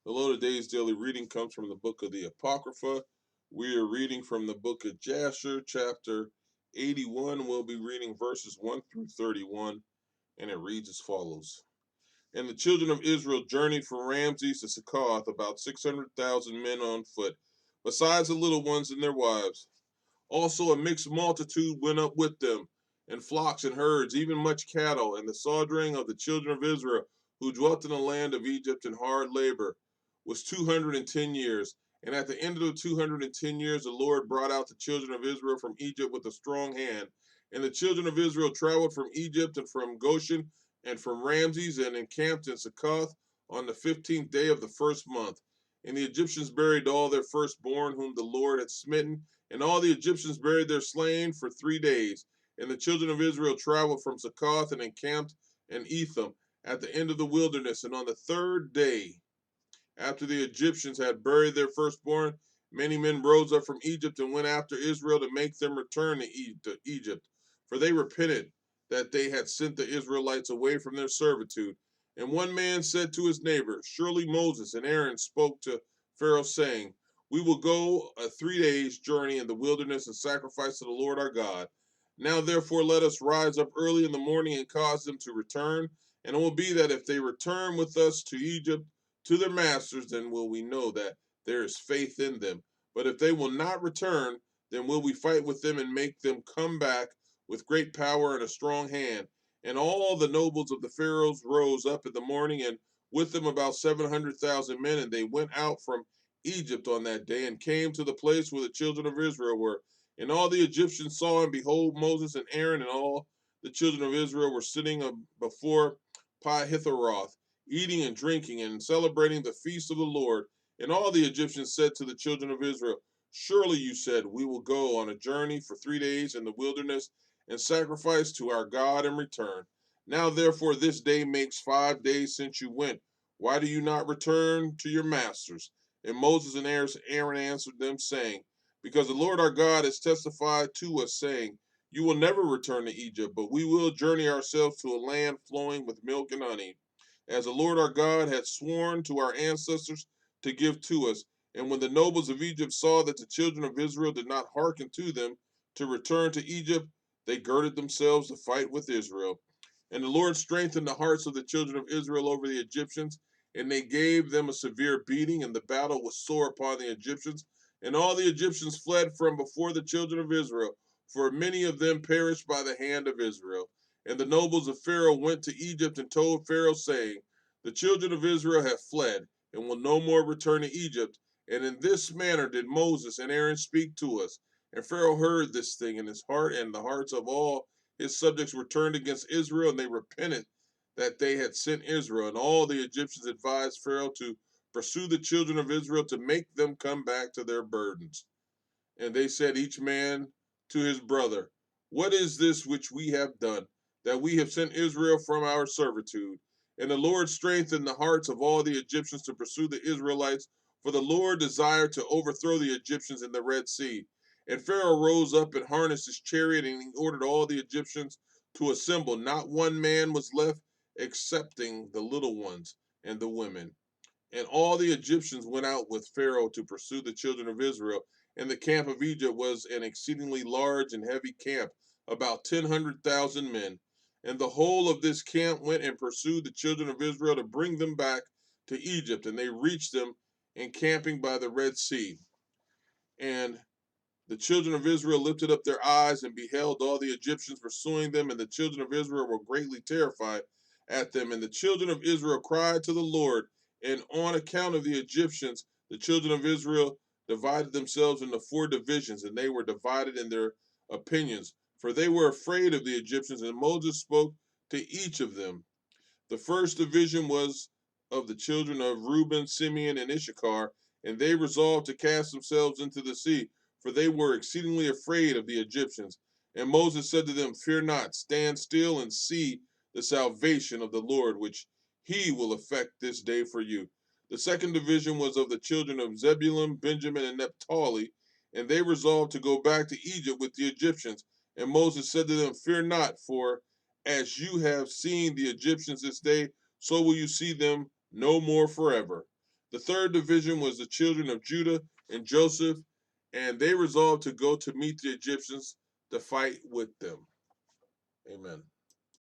Hello, today's daily reading comes from the book of the Apocrypha. We are reading from the book of Jasher, chapter 81. We'll be reading verses 1 through 31, and it reads as follows. And the children of Israel journeyed from Ramses to Succoth, about 600,000 men on foot, besides the little ones and their wives. Also a mixed multitude went up with them, and flocks and herds, even much cattle, and the sojourning of the children of Israel, who dwelt in the land of Egypt in hard labor, was 210 years. And at the end of the 210 years, the Lord brought out the children of Israel from Egypt with a strong hand. And the children of Israel traveled from Egypt and from Goshen and from Ramses and encamped in Succoth on the 15th day of the first month. And the Egyptians buried all their firstborn whom the Lord had smitten, and all the Egyptians buried their slain for 3 days. And the children of Israel traveled from Succoth and encamped in Etham at the end of the wilderness. And on the third day, after the Egyptians had buried their firstborn, many men rose up from Egypt and went after Israel to make them return to Egypt. For they repented that they had sent the Israelites away from their servitude. And one man said to his neighbor, Surely Moses and Aaron spoke to Pharaoh, saying, We will go a 3 days' journey in the wilderness and sacrifice to the Lord our God. Now therefore let us rise up early in the morning and cause them to return. And it will be that if they return with us to Egypt, to their masters, then will we know that there is faith in them. But if they will not return, then will we fight with them and make them come back with great power and a strong hand. And all the nobles of the Pharaohs rose up in the morning, and with them about 700,000 men, and they went out from Egypt on that day and came to the place where the children of Israel were. And all the Egyptians saw, and behold, Moses and Aaron and all the children of Israel were sitting before Pi Hitheroth, eating and drinking and celebrating the feast of the Lord. And all the Egyptians said to the children of Israel, Surely you said, We will go on a journey for 3 days in the wilderness and sacrifice to our God and return. Now therefore this day makes 5 days since you went. Why do you not return to your masters? And Moses and Aaron answered them, saying, Because the Lord our God has testified to us, saying, You will never return to Egypt, but we will journey ourselves to a land flowing with milk and honey, as the Lord our God had sworn to our ancestors to give to us. And when the nobles of Egypt saw that the children of Israel did not hearken to them to return to Egypt, they girded themselves to fight with Israel. And the Lord strengthened the hearts of the children of Israel over the Egyptians, and they gave them a severe beating, and the battle was sore upon the Egyptians. And all the Egyptians fled from before the children of Israel, for many of them perished by the hand of Israel. And the nobles of Pharaoh went to Egypt and told Pharaoh, saying, The children of Israel have fled, and will no more return to Egypt. And in this manner did Moses and Aaron speak to us. And Pharaoh heard this thing in his heart, and the hearts of all his subjects were turned against Israel, and they repented that they had sent Israel. And all the Egyptians advised Pharaoh to pursue the children of Israel to make them come back to their burdens. And they said, each man to his brother, What is this which we have done, that we have sent Israel from our servitude? And the Lord strengthened the hearts of all the Egyptians to pursue the Israelites, for the Lord desired to overthrow the Egyptians in the Red Sea. And Pharaoh rose up and harnessed his chariot, and he ordered all the Egyptians to assemble. Not one man was left, excepting the little ones and the women. And all the Egyptians went out with Pharaoh to pursue the children of Israel. And the camp of Egypt was an exceedingly large and heavy camp, about 100,000 men. And the whole of this camp went and pursued the children of Israel to bring them back to Egypt. And they reached them encamping by the Red Sea. And the children of Israel lifted up their eyes and beheld all the Egyptians pursuing them, and the children of Israel were greatly terrified at them. And the children of Israel cried to the Lord, and on account of the Egyptians, the children of Israel divided themselves into 4 divisions, and they were divided in their opinions, for they were afraid of the Egyptians. And Moses spoke to each of them. The first division was of the children of Reuben, Simeon, and Issachar, and they resolved to cast themselves into the sea, for they were exceedingly afraid of the Egyptians. And Moses said to them, Fear not, stand still and see the salvation of the Lord, which he will effect this day for you. The second division was of the children of Zebulun, Benjamin, and Naphtali, and they resolved to go back to Egypt with the Egyptians. And Moses said to them, Fear not, for as you have seen the Egyptians this day, so will you see them no more forever. The third division was the children of Judah and Joseph, and they resolved to go to meet the Egyptians to fight with them. Amen.